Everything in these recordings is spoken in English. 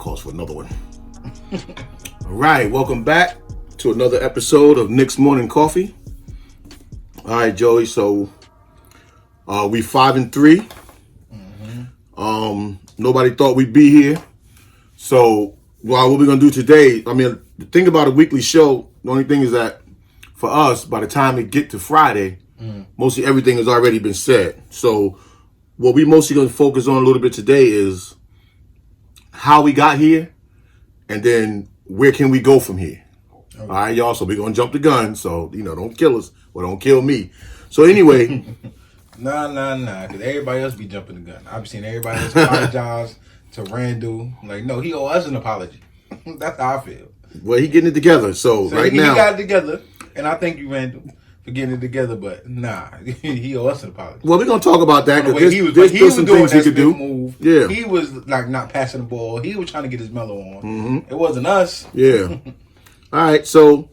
calls for another one. All right, welcome back to another episode of Knicks Morning Koffee. All right, Joey. So we 5-3. Nobody thought we'd be here. So what we're gonna do today? I mean, the thing about a weekly show, the only thing is that for us, by the time we get to Friday, mostly everything has already been said. So what we mostly gonna focus on a little bit today is how we got here, and then where can we go from here. Okay. All right, y'all. So we're gonna jump the gun. So don't kill us or don't kill me. So anyway. Nah. Because everybody else be jumping the gun. I've seen everybody else apologize to Randall. Like, no, he owe us an apology. That's how I feel. Well, he getting it together. So right now he got it together, and I thank you, Randall, for getting it together. But nah, he owe us an apology. Well, we're gonna talk about that because he was some doing things he could do. Move. Yeah, he was like not passing the ball. He was trying to get his mellow on. Mm-hmm. It wasn't us. Yeah. All right. So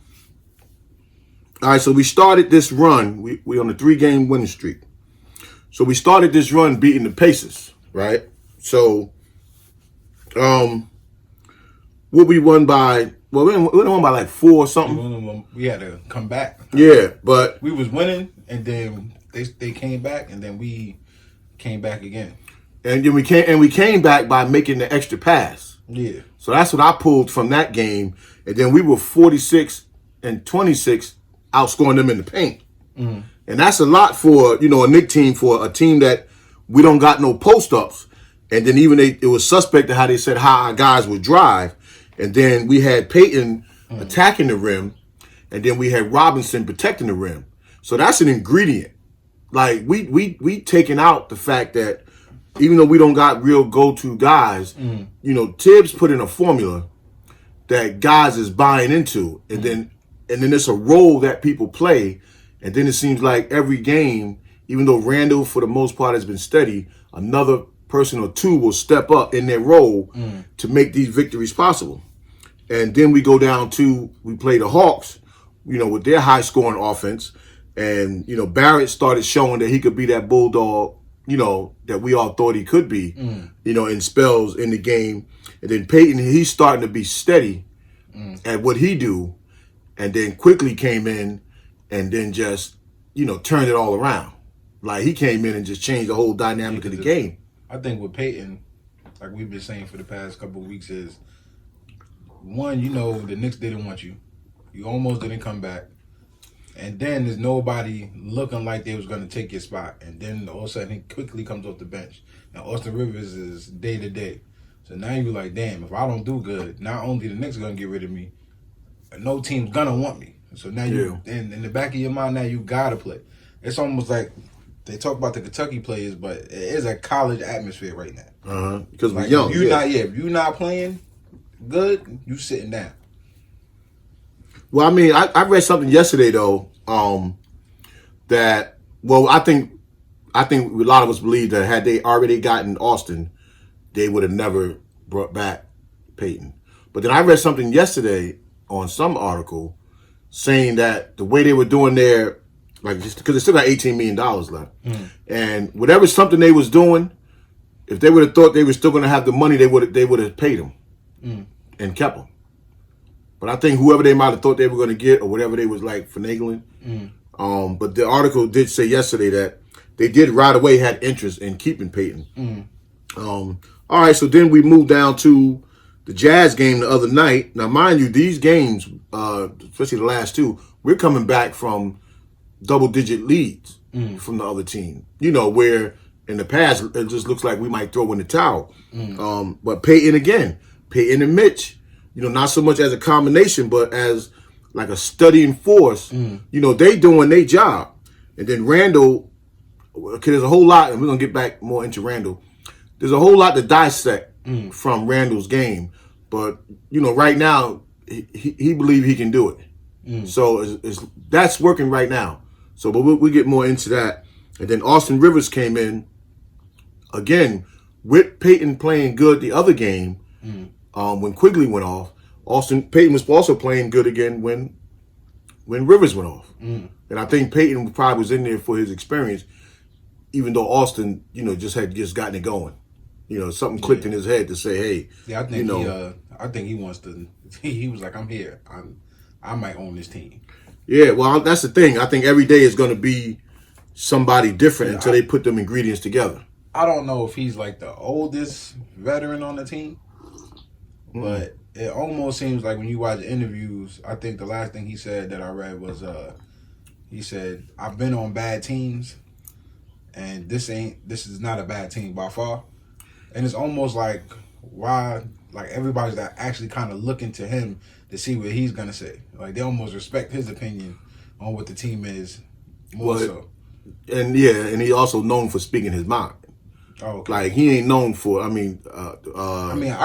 we started this run. We on a 3-game winning streak. So we started this run beating the Pacers, right? So, what we won by? Well, we won by like 4 or something. We had to come back. Yeah, but we was winning, and then they came back, and then we came back again. And then we came back by making the extra pass. Yeah. So that's what I pulled from that game, and then we were 46-26, outscoring them in the paint. Mm. And that's a lot for, a Knicks team, for a team that we don't got no post-ups. And then even it was suspect to how they said how our guys would drive. And then we had Payton attacking the rim. And then we had Robinson protecting the rim. So that's an ingredient. Like, we taking out the fact that even though we don't got real go-to guys, Tibbs put in a formula that guys is buying into. And then it's a role that people play. And then it seems like every game, even though Randall, for the most part, has been steady, another person or two will step up in their role to make these victories possible. And then we go down to, we play the Hawks, with their high-scoring offense. And, Barrett started showing that he could be that bulldog, that we all thought he could be, in spells in the game. And then Payton, he's starting to be steady at what he do. And then quickly came in and then just, turned it all around. Like, he came in and just changed the whole dynamic of the game. I think with Payton, like we've been saying for the past couple of weeks, is one, the Knicks didn't want you. You almost didn't come back. And then there's nobody looking like they was going to take your spot. And then all of a sudden he quickly comes off the bench. And Austin Rivers is day to day. So now you're like, damn, if I don't do good, not only the Knicks are going to get rid of me, no team's going to want me. So now in the back of your mind, now you got to play. It's almost like they talk about the Kentucky players, but it is a college atmosphere right now. Because we're young. If you're not playing good, you sitting down. Well, I mean, I read something yesterday though, that I think a lot of us believe that had they already gotten Austin, they would have never brought back Payton. But then I read something yesterday on some article saying that the way they were doing their, like, just because they still got $18 million left, and whatever something they was doing, if they would have thought they were still going to have the money, they would have paid them and kept them. But I think whoever they might have thought they were going to get, or whatever they was like finagling. But the article did say yesterday that they did right away had interest in keeping Payton. All right, so then we moved down to the Jazz game the other night. Now, mind you, these games, especially the last two, we're coming back from double-digit leads from the other team. Where in the past it just looks like we might throw in the towel. But Payton and Mitch, not so much as a combination, but as like a studying force. They doing their job. And then Randall, okay, there's a whole lot, and we're going to get back more into Randall. There's a whole lot to dissect from Randall's game. But, right now, he believes he can do it. So that's working right now. So, but we'll get more into that. And then Austin Rivers came in, again, with Payton playing good the other game, when Quigley went off. Payton was also playing good again when Rivers went off. And I think Payton probably was in there for his experience, even though Austin, just had gotten it going. something clicked in his head to say, hey, Yeah, I think he wants to. He was like, I'm here. I might own this team. Yeah, well, that's the thing. I think every day is going to be somebody different until they put them ingredients together. I don't know if he's like the oldest veteran on the team, but it almost seems like when you watch interviews, I think the last thing he said that I read was, he said, I've been on bad teams, and this is not a bad team by far. And it's almost like why, like everybody's actually kind of looking to him to see what he's gonna say. Like they almost respect his opinion on what the team is more so. And and he's also known for speaking his mind. Oh, okay. Like he ain't known for. I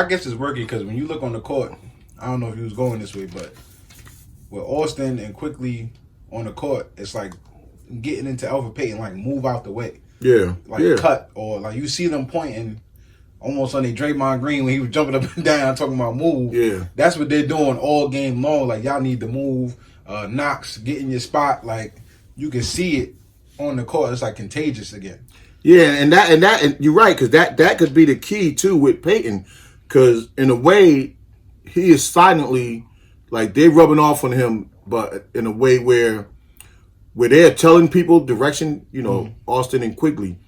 guess it's working because when you look on the court, I don't know if he was going this way, but with Austin and Quickly on the court, it's like getting into Elfrid Payton, like move out the way. Yeah. Like cut or like you see them pointing almost on their Draymond Green when he was jumping up and down talking about move. Yeah. That's what they're doing all game long. Like y'all need to move. Knox, get in your spot. Like you can see it on the court. It's like contagious again. Yeah, and you're right, because that could be the key too with Peyton, because in a way he is silently, like they're rubbing off on him, but in a way where they're telling people direction, Austin and Quigley,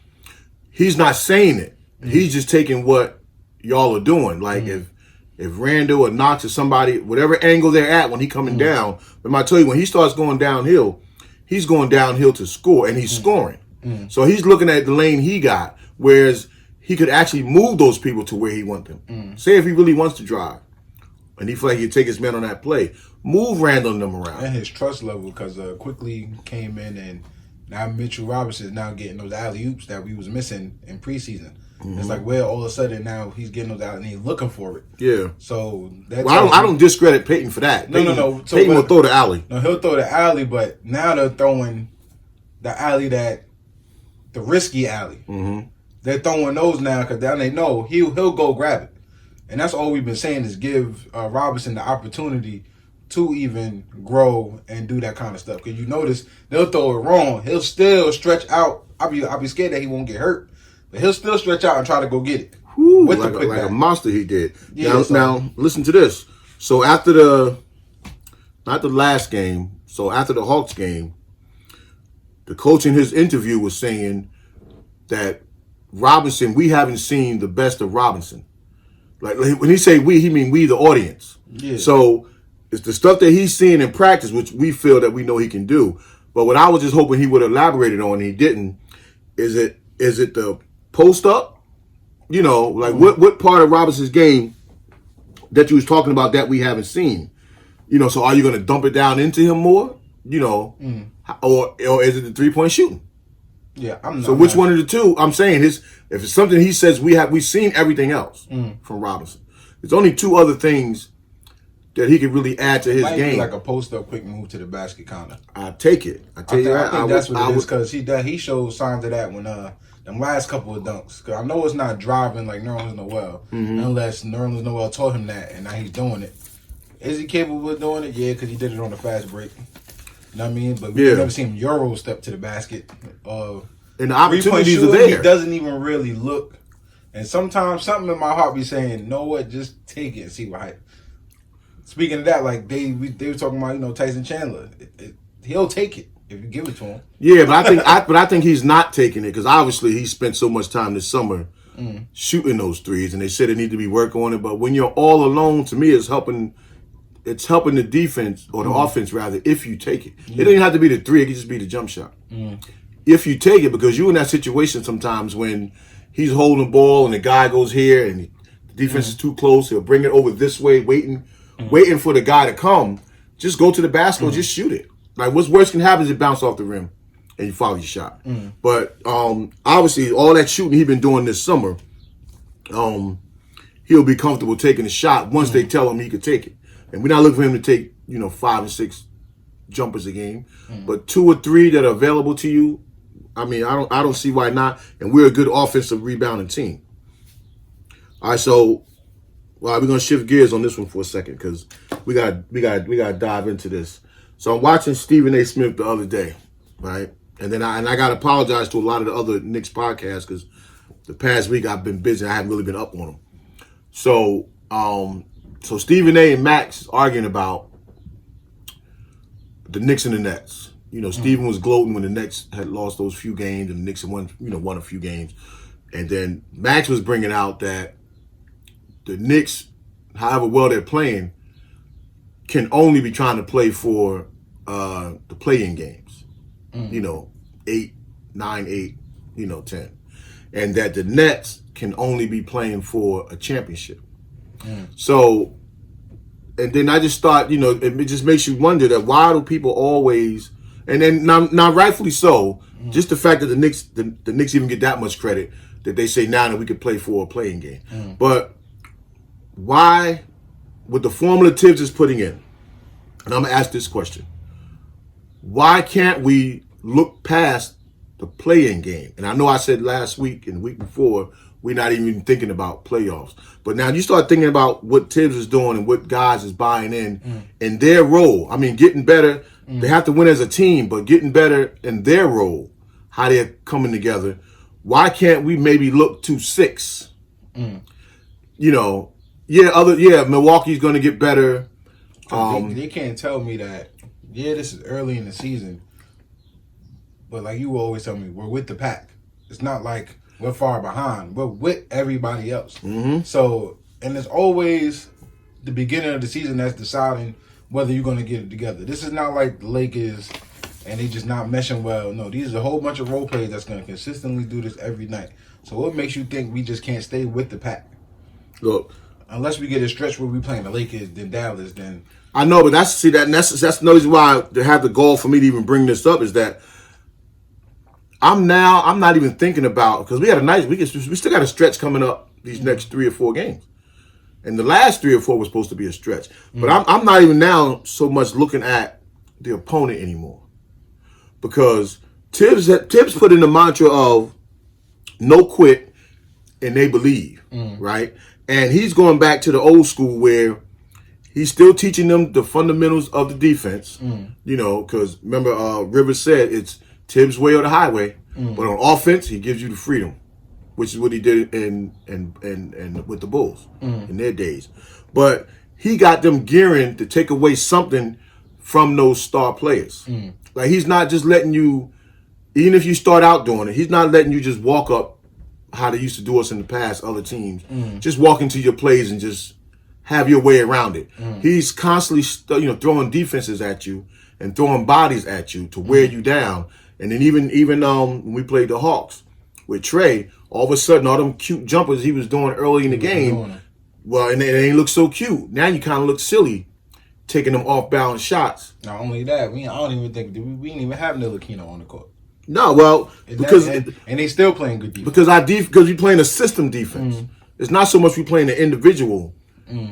he's not saying it. Mm-hmm. He's just taking what y'all are doing. Like if Randall or Knox or somebody, whatever angle they're at when he coming down, but I tell you, when he starts going downhill, he's going downhill to score, and he's scoring. So he's looking at the lane he got, whereas he could actually move those people to where he wants them. Say if he really wants to drive, and he feel like he'd take his man on that play, move Randall and them around. And his trust level, because Quickly came in, and now Mitchell Robinson is now getting those alley-oops that we was missing in preseason. It's like, well, all of a sudden now he's getting those out and he's looking for it. Yeah. So that's I don't discredit Peyton for that. No. So Peyton will throw the alley. No, he'll throw the alley, but now they're throwing the alley the risky alley. They're throwing those now because now they know he'll go grab it. And that's all we've been saying is give Robinson the opportunity to even grow and do that kind of stuff. Because you notice they'll throw it wrong. He'll still stretch out. I'll be scared that he won't get hurt. But he'll still stretch out and try to go get it. With like a monster he did. Yeah, now, listen to this. So after not the last game, so after the Hawks game, the coach in his interview was saying that Robinson, we haven't seen the best of Robinson. Like when he say we, he mean we, the audience. Yeah. So it's the stuff that he's seeing in practice, which we feel that we know he can do. But what I was just hoping he would have elaborated on, and he didn't, is it the post up? What part of Robinson's game that you was talking about that we haven't seen? So are you going to dump it down into him more? Or is it the 3-point shooting? Yeah, which one of the two? I'm saying if it's something he says we've seen everything else from Robinson. There's only two other things that he could really add to his game. Like a post up, quick move to the basket counter. I take it. I think that's what it is because he showed signs of that when them last couple of dunks. Because I know it's not driving like Nerlens Noel unless Nerlens Noel taught him that and now he's doing it. Is he capable of doing it? Yeah, because he did it on the fast break. You know what I mean? But we've never seen him Euro step to the basket. And the opportunities are there. He doesn't even really look. And sometimes something in my heart be saying, know what, just take it and see what happens. Speaking of that, like they were talking about, Tyson Chandler. He'll take it if you give it to him. Yeah, but I think he's not taking it because obviously he spent so much time this summer shooting those threes, and they said it need to be work on it. But when you're all alone, to me, it's helping the defense or the offense rather if you take it. It doesn't have to be the three; it can just be the jump shot. If you take it, because you're in that situation sometimes when he's holding the ball and the guy goes here and the defense is too close, he'll bring it over this way, waiting for the guy to come. Just go to the basket and just shoot it. Like what's worse can happen is it bounce off the rim and you follow your shot. But obviously all that shooting he's been doing this summer, he'll be comfortable taking a shot once they tell him he could take it. And we're not looking for him to take 5 and 6 jumpers a game, but 2 or 3 that are available to you. I mean, I don't see why not. And we're a good offensive rebounding team. All right, so we're gonna shift gears on this one for a second because we gotta dive into this. So I'm watching Stephen A. Smith the other day, right? And then I gotta apologize to a lot of the other Knicks podcasts because the past week I've been busy. I haven't really been up on them. So so Stephen A. and Max is arguing about the Knicks and the Nets. You know, Stephen was gloating when the Knicks had lost those few games and the Knicks had won a few games. And then Max was bringing out that the Knicks, however well they're playing, can only be trying to play for the play-in games. You know, 8, 9, 8, 10. And that the Nets can only be playing for a championship. So, and then I just thought, it just makes you wonder that why do people always, and then now rightfully so, just the fact that the Knicks even get that much credit that they say now that we could play for a playing game. But why, with the formula Tibbs is putting in, and I'm going to ask this question, why can't we look past the play-in game? And I know I said last week and the week before, we're not even thinking about playoffs. But now you start thinking about what Tibbs is doing and what guys is buying in their role. I mean, getting better. They have to win as a team, but getting better in their role, how they're coming together. Why can't we maybe look to 6? Milwaukee's going to get better. They can't tell me that, this is early in the season, but like you always tell me, we're with the pack. It's not like we're far behind. We're with everybody else. So, and it's always the beginning of the season that's deciding whether you're going to get it together. This is not like the Lakers and they just not meshing well. No, these are a whole bunch of role players that's going to consistently do this every night. So what makes you think we just can't stay with the pack? Look, unless we get a stretch where we playing the Lakers, then Dallas, then... I know, but that's the reason why to have the goal for me to even bring this up is that I'm not even thinking about, because we had we still got a stretch coming up these next 3 or 4 games. And the last 3 or 4 was supposed to be a stretch. But I'm not even now so much looking at the opponent anymore. Because Tibbs put in the mantra of no quit and they believe, right? And he's going back to the old school where he's still teaching them the fundamentals of the defense, because remember Rivers said it's Tibbs' way or the highway. But on offense, he gives you the freedom, which is what he did in with the Bulls in their days. But he got them gearing to take away something from those star players. Like he's not just letting you, even if you start out doing it, he's not letting you just walk up how they used to do us in the past, other teams. Just walk into your plays and just have your way around it. He's constantly throwing defenses at you and throwing bodies at you to wear you down. And then even when we played the Hawks with Trey, all of a sudden all them cute jumpers he was doing early in the game, well, and they ain't look so cute. Now you kind of look silly taking them off balance shots. Not only that, I don't even think we didn't even have Ntilikina on the court. No, well, because and they still playing good defense. Because we playing a system defense. It's not so much we playing the individual.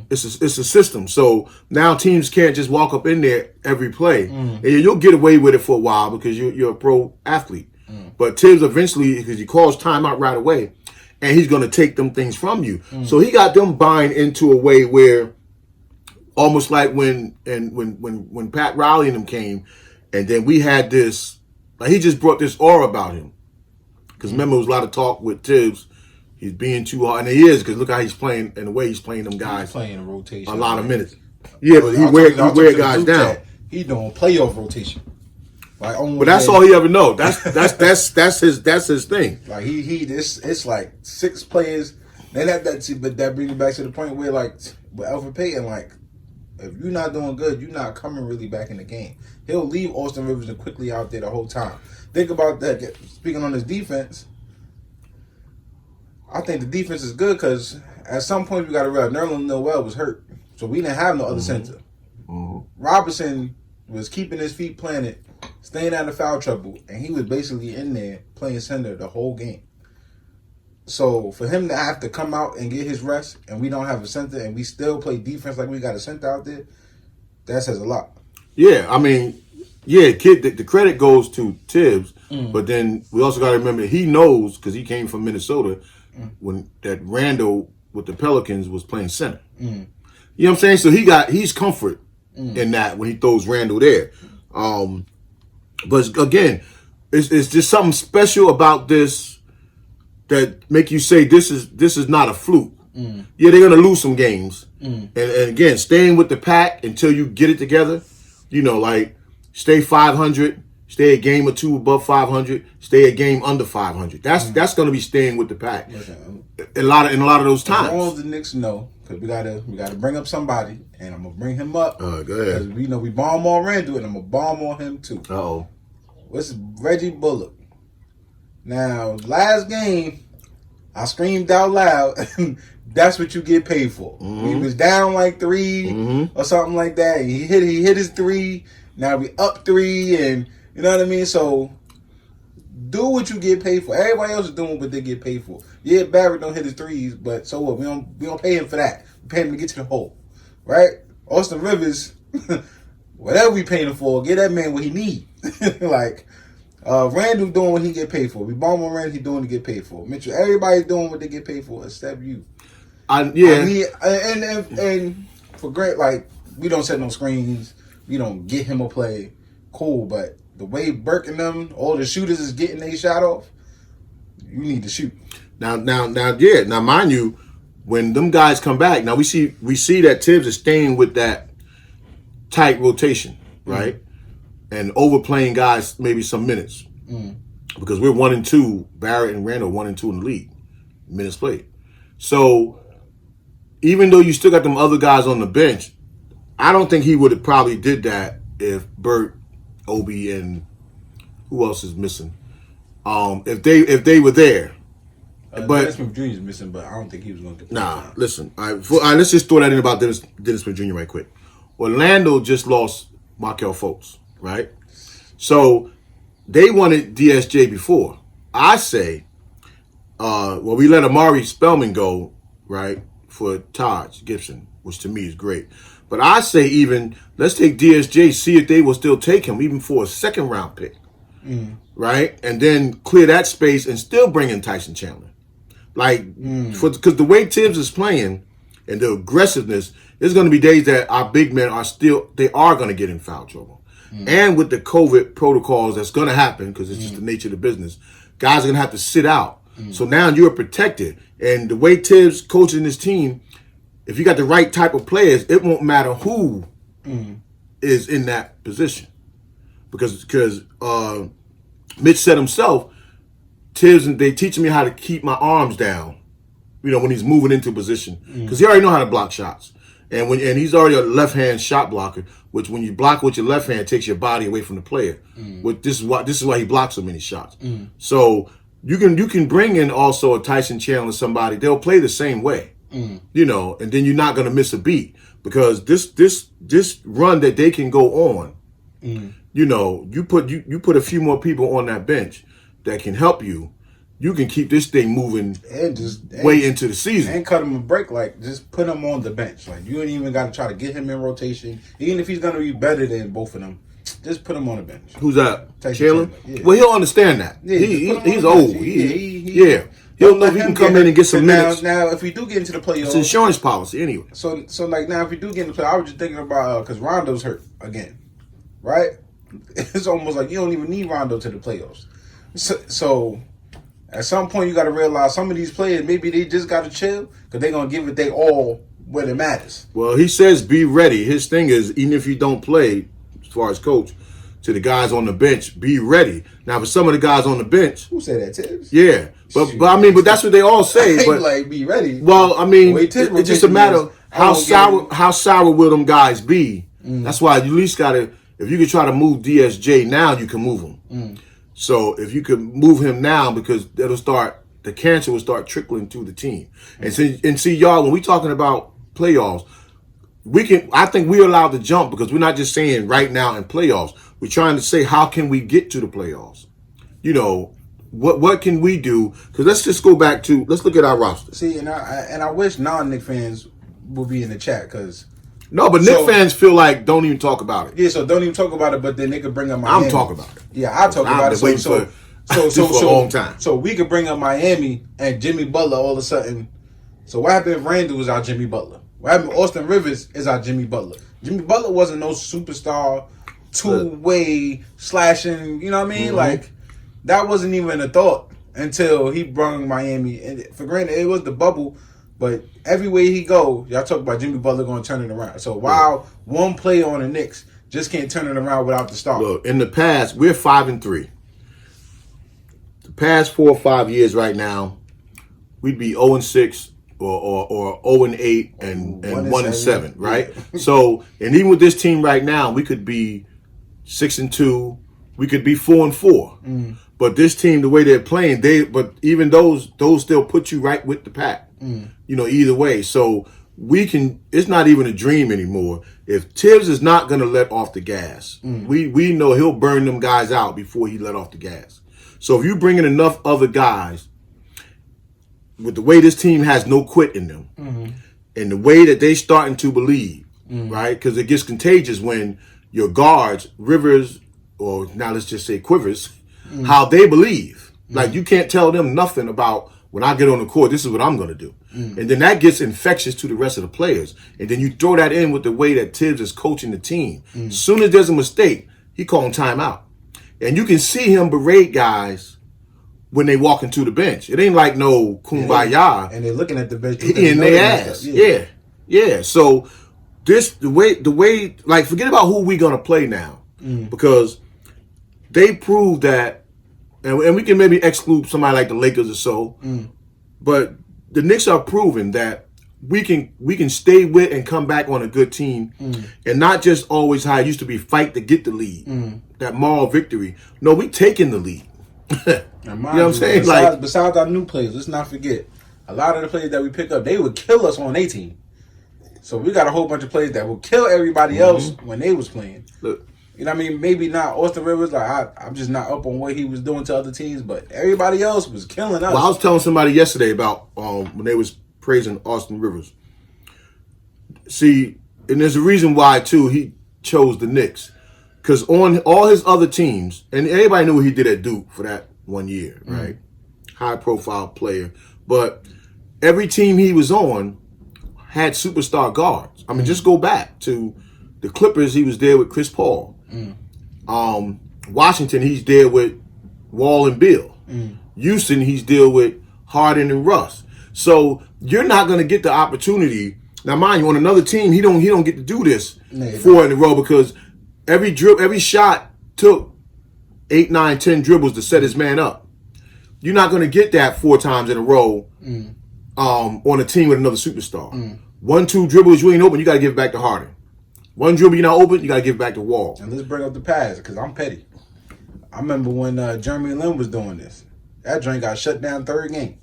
It's a system. So now teams can't just walk up in there every play. And you'll get away with it for a while because you're a pro athlete. But Tibbs eventually, because he calls timeout right away, and he's going to take them things from you. So he got them buying into a way where almost like when Pat Riley and them came, and then we had this, like he just brought this aura about him. Because remember, there was a lot of talk with Tibbs. He's being too hard, and he is, because look how he's playing and the way he's playing them guys. He's playing a rotation. A lot of minutes. Yeah, but he wear guys down. He's doing playoff rotation. Like, but that's all he ever know. That's his thing. Like it's like 6 players. Then but that brings me back to the point where like with Alfred Payton, like if you're not doing good, you're not coming really back in the game. He'll leave Austin Rivers and quickly out there the whole time. Think about that. Speaking on his defense, I think the defense is good because at some point we got to realize Nerlens Noel was hurt, so we didn't have no other center. Robinson was keeping his feet planted, staying out of foul trouble, and he was basically in there playing center the whole game. So for him to have to come out and get his rest, and we don't have a center, and we still play defense like we got a center out there, that says a lot. Yeah, I mean, the credit goes to Tibbs, but then we also got to remember he knows, because he came from Minnesota, when that Randall with the Pelicans was playing center. You know what I'm saying? So he's comfort in that when he throws Randall there. But again, it's just something special about this that make you say this is not a fluke. Yeah, they're gonna lose some games, and again, staying with the pack until you get it together. Like stay 500, stay a game or two above 500, stay a game under 500. That's gonna be staying with the pack. Listen, In a lot of those times. As long as the Knicks know, because we gotta bring up somebody, and I'm gonna bring him up. Go ahead. Because we bomb on Randall, and I'm gonna bomb on him too. Uh-oh. What's Reggie Bullock? Now, last game, I screamed out loud. That's what you get paid for. He was down like 3 or something like that. He hit his 3. Now we up 3, and you know what I mean. So do what you get paid for. Everybody else is doing what they get paid for. Yeah, Barrett don't hit his 3s, but so what? We don't pay him for that. We pay him to get to the hole, right? Austin Rivers, whatever we paying him for, get that man what he need. Like. Randall doing what he get paid for. We bomb on Randall, he doing what he get paid for. Mitchell, everybody's doing what they get paid for except you. And for great, like, we don't set no screens, we don't get him a play, cool. But the way Burke and them, all the shooters is getting their shot off, you need to shoot. Now, mind you, when them guys come back, now we see that Tibbs is staying with that tight rotation, right? And overplaying guys maybe some minutes. Because we're 1-2, Barrett and Randall 1-2 in the league. Minutes played. So even though you still got them other guys on the bench, I don't think he would have probably did that if Burt, Obi, and who else is missing? If they were there. But Dennis Smith Jr. is missing, but I don't think he was going to play. Nah, listen. All right, let's just throw that in about Dennis Smith Jr. right quick. Orlando just lost Markelle Fultz. Right? So they wanted DSJ before. I say, we let Amari Spellman go, right, for Taj Gibson, which to me is great. But I say even, let's take DSJ, see if they will still take him, even for a second round pick. Right? And then clear that space and still bring in Tyson Chandler. Like, because the way Tibbs is playing and the aggressiveness, there's going to be days that our big men are going to get in foul trouble. And with the COVID protocols that's going to happen, because it's just the nature of the business, guys are going to have to sit out. So now you're protected. And the way Tibbs coaching this team, if you got the right type of players, it won't matter who is in that position. Because Mitch said himself, Tibbs, they teaching me how to keep my arms down, when he's moving into position. Because he already know how to block shots. And he's already a left-hand shot blocker, which when you block with your left hand, it takes your body away from the player. This is why he blocks so many shots. So you can bring in also a Tyson Chandler, somebody, they'll play the same way. And then you're not gonna miss a beat. Because this run that they can go on, you put a few more people on that bench that can help you. You can keep this thing moving way into the season. And cut him a break, like, just put him on the bench. Like, you ain't even got to try to get him in rotation. Even if he's going to be better than both of them, just put him on the bench. Who's that? Chandler? Yeah. Well, he'll understand that. Yeah, he's old. He'll know he can come in and get some minutes. Now, if we do get into the playoffs... It's insurance policy anyway. So like, now, if we do get into the playoffs, I was just thinking about... Because Rondo's hurt again, right? It's almost like you don't even need Rondo to the playoffs. So at some point, you got to realize some of these players, maybe they just got to chill because they're going to give it their all when it matters. Well, he says be ready. His thing is, even if you don't play, as far as coach, to the guys on the bench, be ready. Now, for some of the guys on the bench... Who said that, Tibbs? Yeah. But that's what they all say. But like, be ready. Well, I mean, it's just a matter of how sour will them guys be. That's why you at least got to... If you can try to move DSJ now, you can move him. So if you could move him now, because the cancer will start trickling through the team. And see, y'all, when we talking about playoffs, I think we're allowed to jump because we're not just saying right now in playoffs. We're trying to say, how can we get to the playoffs? What can we do? Because let's just go back to, let's look at our roster. See, and I wish non-Knick fans would be in the chat because... No, but Knicks fans feel like don't even talk about it. Yeah, so don't even talk about it, but then they could bring up Miami. I'm talking about it. Yeah, I'll talk about it. For a long time. So we could bring up Miami and Jimmy Butler all of a sudden. So what happened if Randall was our Jimmy Butler? What happened if Austin Rivers is our Jimmy Butler? Jimmy Butler wasn't no superstar, two-way slashing, you know what I mean? Like, that wasn't even a thought until he brung Miami. And for granted, it was the bubble, but everywhere he go, y'all talk about Jimmy Butler going to turn it around. So while one play on the Knicks just can't turn it around without the star. Look, in the past, we're 5-3. The past 4 or 5 years right now, we'd be 0-6 or 0-8 and 1-7, right? Yeah. So, and even with this team right now, we could be 6-2, we could be 4-4. But this team, the way they're playing, but even those still put you right with the pack. You know, either way. So we can. It's not even a dream anymore. If Tibbs is not going to let off the gas, we know he'll burn them guys out before he let off the gas. So if you bring in enough other guys, with the way this team has no quit in them, and the way that they starting to believe, right? Because it gets contagious when your guards, Rivers, or now let's just say Quivers, how they believe. Like you can't tell them nothing about when I get on the court, this is what I'm going to do. And then that gets infectious to the rest of the players. And then you throw that in with the way that Tibbs is coaching the team. As soon as there's a mistake, he calling timeout. And you can see him berate guys when they walk into the bench. It ain't like no kumbaya. And they're looking at the bench. In their ass. Yeah. So the way, like, forget about who we going to play now. Because they proved that, and we can maybe exclude somebody like the Lakers or so, but the Knicks are proving that we can stay with and come back on a good team, and not just always how it used to be fight to get the lead, that moral victory. No, we taking the lead. You know what I'm saying? Besides our new players, let's not forget, a lot of the players that we pick up, they would kill us on their team. So we got a whole bunch of players that will kill everybody else when they was playing. Look. You know what I mean? Maybe not Austin Rivers. Like I'm just not up on what he was doing to other teams, but everybody else was killing us. Well, I was telling somebody yesterday about when they was praising Austin Rivers. See, and there's a reason why too he chose the Knicks, because on all his other teams, and everybody knew what he did at Duke for that 1 year, right? High profile player, but every team he was on had superstar guards. I mean, just go back to the Clippers. He was there with Chris Paul. Washington, he's there with Wall and Bill. Houston, he's there with Harden and Russ. So you're not going to get the opportunity. Now, mind you, on another team, he don't get to do this 4 in a row, because every shot took 8, 9, 10 dribbles to set his man up. You're not going to get that 4 times in a row on a team with another superstar. 1, 2 dribbles, you ain't open, you got to give it back to Harden. 1 dribble, you're not open, you got to give it back to Wall. And let's bring up the pass, because I'm petty. I remember when Jeremy Lin was doing this. That joint got shut down 3rd game.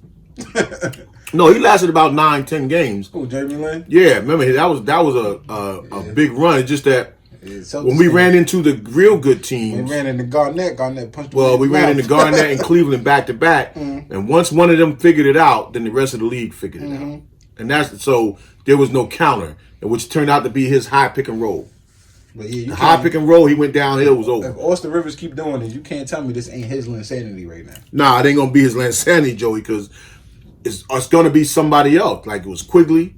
No, he lasted about 9, 10 games. Who, Jeremy Lin? Yeah, remember, that was a big run. It's just that when we ran into the real good teams. We ran into Garnett punched. Well, we ran into Garnett and Cleveland back to back. And once one of them figured it out, then the rest of the league figured it out. And so there was no counter, which turned out to be his high pick and roll. But yeah, the high pick and roll, he went downhill, was over. If Austin Rivers keep doing this, you can't tell me this ain't his insanity right now. Nah, it ain't going to be his insanity, Joey, because it's going to be somebody else. Like it was Quigley.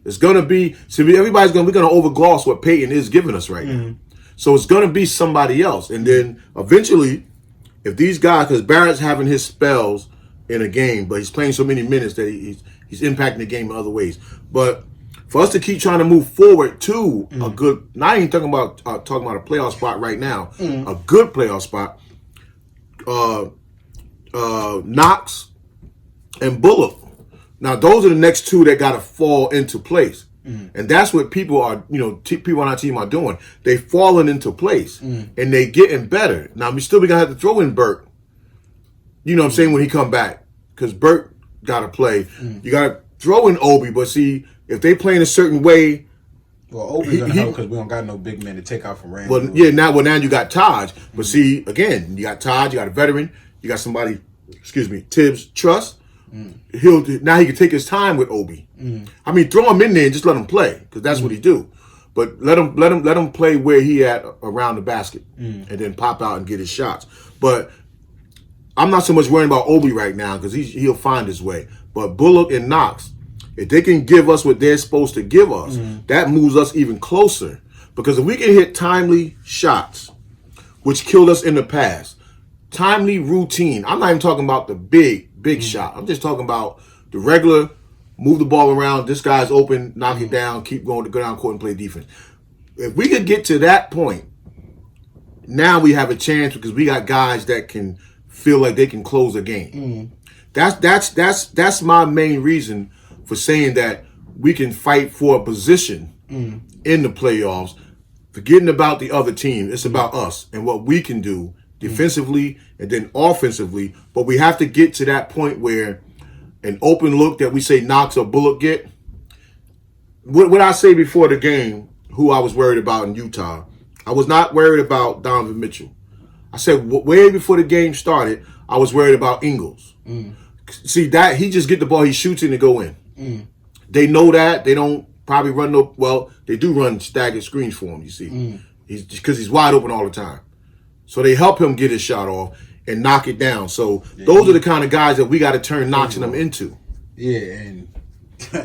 It's going to be, we're going to overgloss what Peyton is giving us right now. So it's going to be somebody else. And then eventually, if these guys, because Barrett's having his spells in a game, but he's playing so many minutes that he's impacting the game in other ways. But for us to keep trying to move forward to a good, not even talking about a playoff spot right now, a good playoff spot, Knox and Bullock. Now, those are the next 2 that got to fall into place. And that's what people are, people on our team are doing. They falling into place and they getting better. Now, we going to have to throw in Burke. You know what I'm saying, when he come back, because Burke got to play. You got to throw in Obi, but see, if they play in a certain way. Well, Obi's going to help because we don't got no big men to take out from Randall. Well, yeah, now you got Taj. But see, again, you got Taj, you got a veteran, you got somebody, Tibbs trust. Now he can take his time with Obi. I mean, throw him in there and just let him play, because that's what he do. But let him play where he at around the basket, and then pop out and get his shots. But I'm not so much worried about Obi right now, because he'll find his way. But Bullock and Knox, if they can give us what they're supposed to give us, that moves us even closer. Because if we can hit timely shots, which killed us in the past, timely routine. I'm not even talking about the big shot. I'm just talking about the regular, move the ball around. This guy's open, knock it down, keep going to go down court and play defense. If we could get to that point, now we have a chance because we got guys that can feel like they can close a game. That's my main reason for saying that we can fight for a position in the playoffs. Forgetting about the other team, it's about us and what we can do defensively and then offensively. But we have to get to that point where an open look that we say Knox or Bullock get. What I say before the game, who I was worried about in Utah, I was not worried about Donovan Mitchell. I said way before the game started, I was worried about Ingles. See that he just get the ball, he shoots it and go in. They know that. They don't probably run no. Well, they do run staggered screens for him. You see, because he's wide open all the time. So they help him get his shot off and knock it down. So those are the kind of guys that we got to turn notching them into. Yeah, and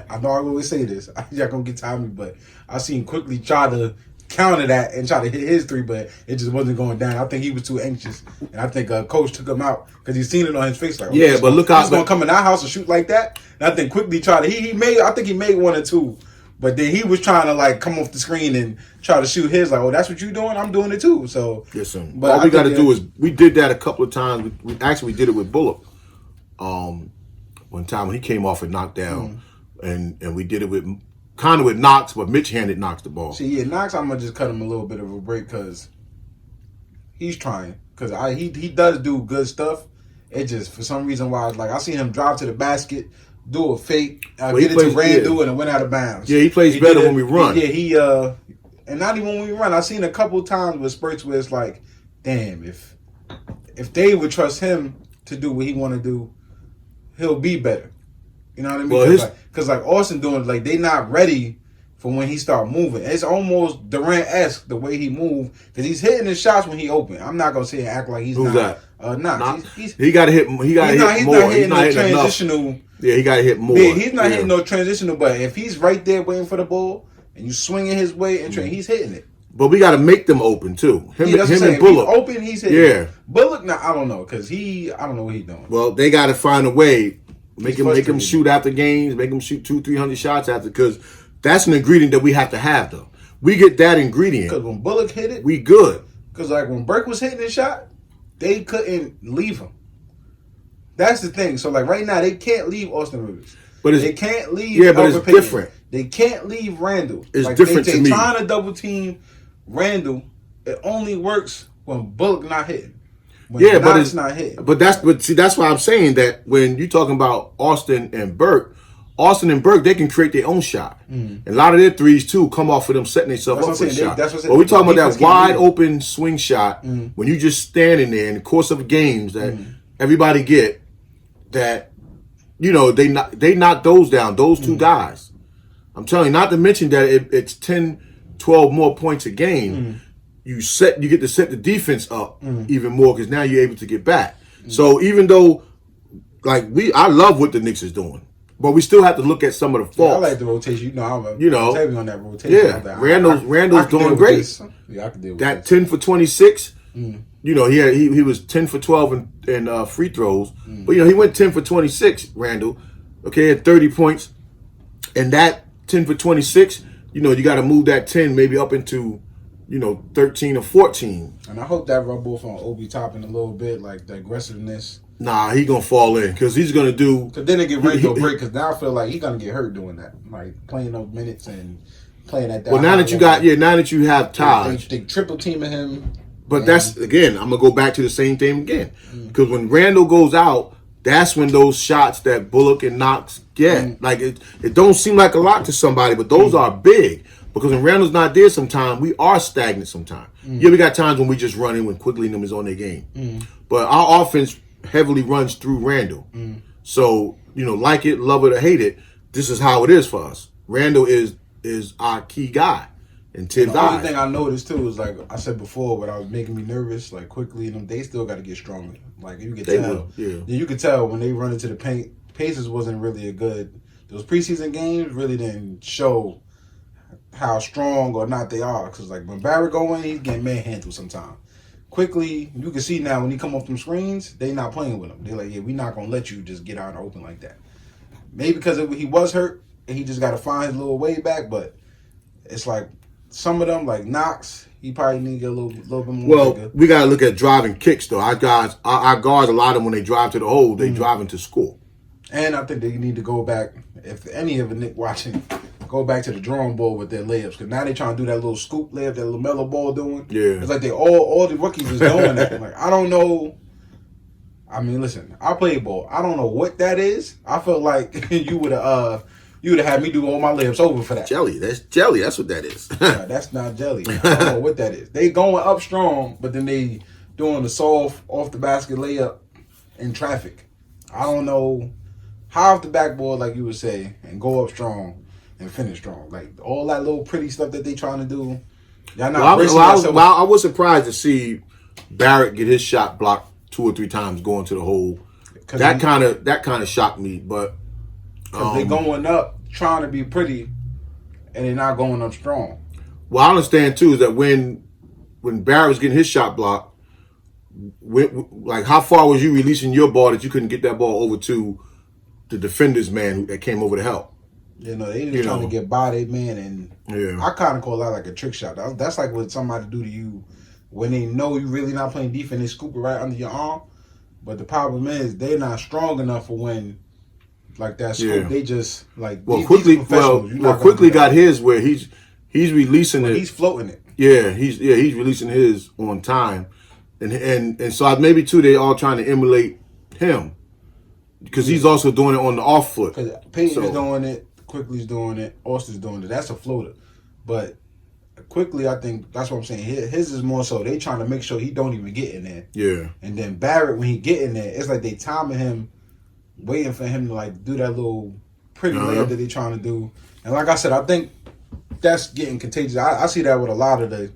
I know I always say this. Y'all gonna get tired of me, but I seen quickly try to counter that and try to hit his three, but it just wasn't going down. I think he was too anxious, and I think coach took him out because he seen it on his face. Like, yeah, but look how he's gonna come in our house and shoot like that. And I think quickly tried to. I think he made one or two, but then he was trying to like come off the screen and try to shoot his. Like, oh, that's what you doing? I'm doing it too. So listen, but all we got to do is we did that a couple of times. We actually did it with Bullock. One time when he came off and knocked down, and we did it with. Kind of with Knox, but Mitch handed Knox the ball. See, yeah, Knox, I'm gonna just cut him a little bit of a break because he's trying. Because he does do good stuff. It just for some reason why like I seen him drive to the basket, do a fake, get it to Randall, and it went out of bounds. Yeah, he plays better when we run. Yeah, and not even when we run. I seen a couple times with spurts where it's like, damn, if they would trust him to do what he want to do, he'll be better. You know what I mean? Because like Austin doing, like they not ready for when he start moving. It's almost Durant-esque the way he move because he's hitting his shots when he open. I'm not gonna say and act like he's Who's not. That? Knox. He got to hit. He got to hit more. He's not hitting no transitional. Yeah, he got to hit more. Yeah, he's not hitting no transitional. But if he's right there waiting for the ball and you swinging his way and he's hitting it. But we got to make them open too. Him and Bullock. If he's open, he's hitting. Yeah, it. Bullock. Now I don't know because I don't know what he's doing. Well, they got to find a way. Make him shoot after games. Make him shoot 200-300 shots after because that's an ingredient that we have to have though. We get that ingredient because when Bullock hit it, we good. Because like when Burke was hitting his shot, they couldn't leave him. That's the thing. So like right now they can't leave Austin Rivers. But they can't leave. Yeah, but it's different. They can't leave Randall. It's like different to me. They're trying to double team Randall. It only works when Bullock not hitting. When Knox not hitting. But that's why I'm saying that when you're talking about Austin and Burke, they can create their own shot. And a lot of their threes too come off of them setting themselves up for a shot. But we're talking about that wide open swing shot when you just standing there in the course of games that everybody get that they knock those down, those two guys. I'm telling you, not to mention that it's 10, 12 more points a game. You get to set the defense up even more because now you're able to get back. So even though, like I love what the Knicks is doing, but we still have to look at some of the faults. I like the rotation. I'm heavy on that rotation. Yeah, Randall's doing great. Yeah, I can deal with that 10 for 26. He was 10 for 12 in free throws, but he went 10 for 26. Randall, at 30 points, and that 10 for 26. You got to move that 10 maybe up into 13 or 14. And I hope that rub off on Obi Toppin a little bit, like the aggressiveness. Nah, he gonna fall in because he's gonna do. Because then they get Randall a break. Because now I feel like he's gonna get hurt doing that, like playing those minutes and playing at that. Well, now that you have Taj, they triple teaming him. But that's again, I'm gonna go back to the same thing again. Because when Randall goes out, that's when those shots that Bullock and Knox get, like it don't seem like a lot to somebody, but those are big. Because when Randall's not there sometimes, we are stagnant sometimes. Yeah, we got times when we just run in when Quigley and them is on their game. But our offense heavily runs through Randall. So, like it, love it, or hate it, this is how it is for us. Randall is our key guy. And Tibbs the only thing I noticed too is like I said before, what I was making me nervous, like Quigley and them, they still got to get stronger. Like you can tell. You can tell when they run into the paint, Pacers wasn't really a good. Those preseason games really didn't show how strong or not they are. Because like when Barrett go in, he's getting manhandled sometimes. Quickly, you can see now when he come off them screens, they not playing with him. They're like, yeah, we not gonna let you just get out and open like that. Maybe because he was hurt and he just got to find his little way back. But it's like some of them, like Knox, he probably need to get a little bit more. Bigger. We got to look at driving kicks though. Our guards, a lot of them when they drive to the hole, they driving to score. And I think they need to go back. If any of the Knicks watching, go back to the drawing board with their layups, because now they trying to do that little scoop layup that LaMelo Ball doing. Yeah, it's like they all the rookies is doing that. Like I don't know. I mean, listen, I play ball. I don't know what that is. I felt like you would have had me do all my layups over for that. Jelly. That's jelly. That's what that is. Nah, that's not jelly. I don't know what that is. They going up strong, but then they doing the soft off the basket layup in traffic. I don't know. High off the backboard, like you would say, and go up strong and finish strong. Like all that little pretty stuff that they trying to do. Y'all not I was surprised to see Barrett get his shot blocked 2 or 3 times going to the hole. That kind of shocked me, but because they going up trying to be pretty, and they're not going up strong. Well, I understand too is that when Barrett was getting his shot blocked, like how far was you releasing your ball that you couldn't get that ball over to the defender's man that came over to help? You know, they just trying to get by their man, and I kind of call that like a trick shot. That's like what somebody do to you when they know you really not playing defense. They scoop it right under your arm. But the problem is they're not strong enough for when like that scoop. Yeah. They just like Quickly got his where he's releasing it. He's floating it. Yeah, he's releasing his on time, and so maybe too they all trying to emulate him. Because he's also doing it on the off foot. Because Peyton's doing it, Quickly's doing it, Austin's doing it. That's a floater. But Quickly, I think that's what I'm saying. His is more so they trying to make sure he don't even get in there. Yeah. And then Barrett, when he get in there, it's like they timing him, waiting for him to like do that little pretty layup that they trying to do. And like I said, I think that's getting contagious. I see that with a lot of the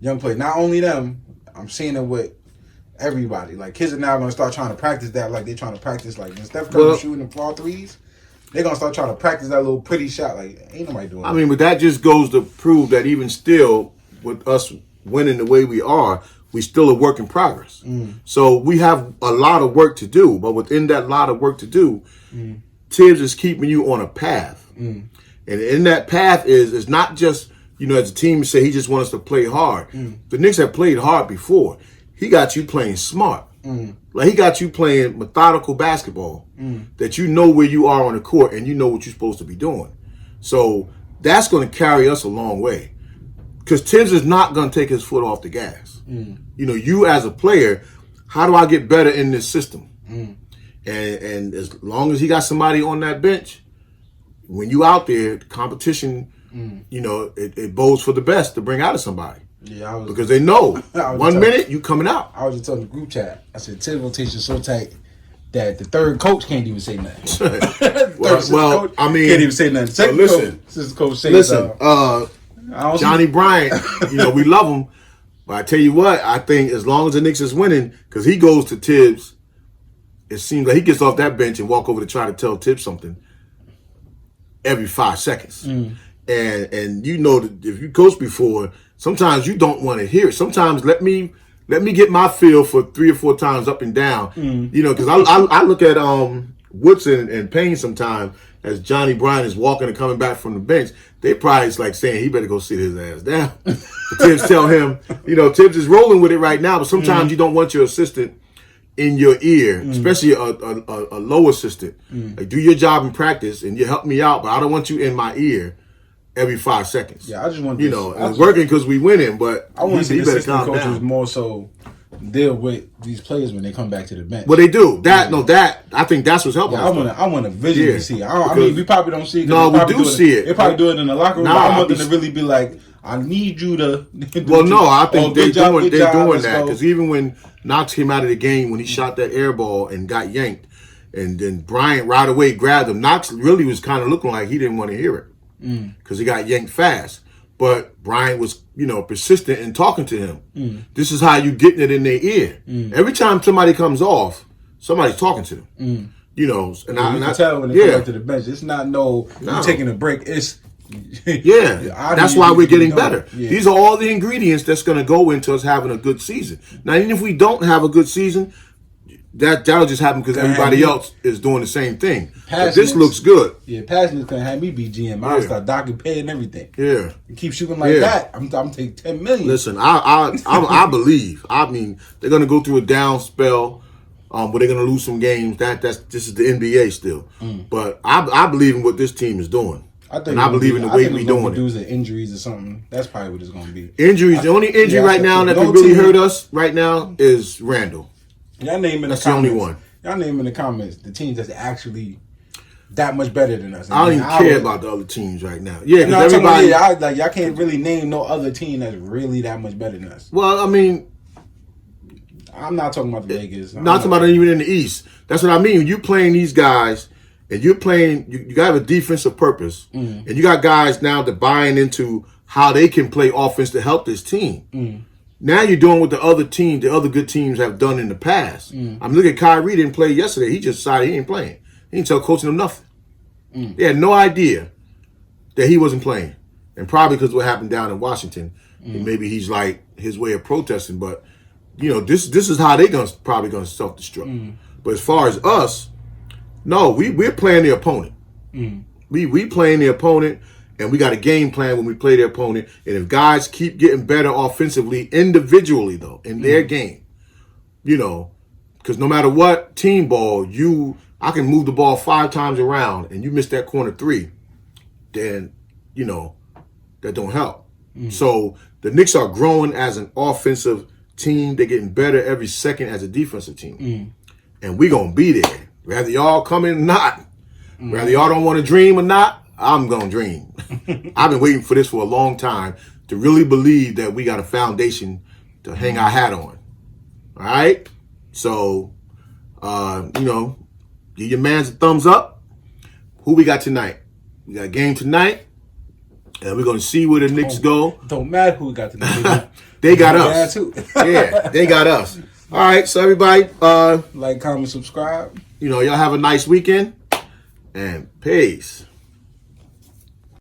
young players. Not only them, I'm seeing it with everybody. Like kids are now going to start trying to practice that like they're trying to practice like when Steph Curry shooting the far threes, they're going to start trying to practice that little pretty shot. Like ain't nobody doing that. I mean, but that just goes to prove that even still with us winning the way we are, we still a work in progress. So we have a lot of work to do, but within that lot of work to do, Tibbs is keeping you on a path. And in that path is not just, as a team say he just wants us to play hard. The Knicks have played hard before. He got you playing smart. Like he got you playing methodical basketball that you know where you are on the court and you know what you're supposed to be doing. So that's going to carry us a long way. Because Tibbs is not going to take his foot off the gas. You as a player, how do I get better in this system? And as long as he got somebody on that bench, when you out there, the competition, it bodes for the best to bring out of somebody. Yeah, because they know 1 minute you coming out. I was just telling the group chat. I said Tibbs rotation so tight that the third coach can't even say nothing. I mean, can't even say nothing. Second coach says, Johnny Bryant. We love him, but I tell you what, I think as long as the Knicks is winning, because he goes to Tibbs, it seems like he gets off that bench and walk over to try to tell Tibbs something every 5 seconds. And that if you coached before, sometimes you don't want to hear it. Sometimes let me get my feel for 3 or 4 times up and down. Because I look at Woodson and Payne sometimes as Johnny Bryant is walking and coming back from the bench. They probably is like saying he better go sit his ass down. Tibbs tell him, Tibbs is rolling with it right now. But sometimes you don't want your assistant in your ear, especially a low assistant. Like do your job in practice and you help me out, but I don't want you in my ear every 5 seconds. Yeah, I just want it's working because we winning, but I want to see the assistant coaches more so deal with these players when they come back to the bench. Well, they do that. No, that I think that's what's helping. I want to visually see. I mean, we probably don't see it. No, we do see it. They probably do it in the locker room. But I want them to really be like, I need you to. I think they're doing that because even when Knox came out of the game when he shot that air ball and got yanked, and then Bryant right away grabbed him. Knox really was kind of looking like he didn't want to hear it. Because he got yanked fast. But Bryant was, persistent in talking to him. This is how you getting it in their ear. Every time somebody comes off, somebody's talking to them. And you can tell when they come back to the bench. It's not you taking a break. It's Yeah, that's why we're getting better. Yeah. These are all the ingredients that's going to go into us having a good season. Now, even if we don't have a good season, that'll just happen because everybody else is doing the same thing. But this looks good. Yeah, passionate can have me be GM. I'll start docking pay and everything. Yeah, you keep shooting like that. I'm taking $10 million. Listen, I believe. I mean, they're going to go through a down spell. But they're going to lose some games. This is the NBA still. But I believe in what this team is doing. I believe in the way we're doing it. Dues or injuries or something. That's probably what it's going to be. Injuries. The only injury right now that can really hurt us right now is Randall. Y'all name in the comments. That's the only one. Y'all name in the comments the teams that's actually that much better than us. I don't even care about the other teams right now. Yeah, because everybody. Y'all can't really name no other team that's really that much better than us. Well, I mean, I'm not talking about the Lakers. Not talking about even in the East. That's what I mean. When you're playing these guys, and you're playing, you got to have a defensive purpose, and you got guys now that buying into how they can play offense to help this team. Now you're doing what the other good teams have done in the past. I mean, look at Kyrie didn't play yesterday. He just decided he ain't playing. He didn't tell coaching him nothing. They had no idea that he wasn't playing, and probably because what happened down in Washington, and maybe he's like his way of protesting. But you know, this is how they probably gonna self-destruct. But as far as us, no, we're playing the opponent. We playing the opponent, and we got a game plan when we play the opponent. And if guys keep getting better offensively, individually though, in their game, you know, because no matter what team ball, I can move the ball 5 times around, and you miss that corner 3, then you know that don't help. So the Knicks are growing as an offensive team. They're getting better every second as a defensive team, and we gonna be there. Whether y'all come in or not, whether y'all don't want to dream or not, I'm going to dream. I've been waiting for this for a long time to really believe that we got a foundation to hang our hat on. All right? So, you know, give your mans a thumbs up. Who we got tonight? We got a game tonight, and we're going to see where the Knicks go. Don't matter who we got tonight. They got us. Too. Yeah, they got us. All right, so everybody, like, comment, subscribe. You know, y'all have a nice weekend, and peace.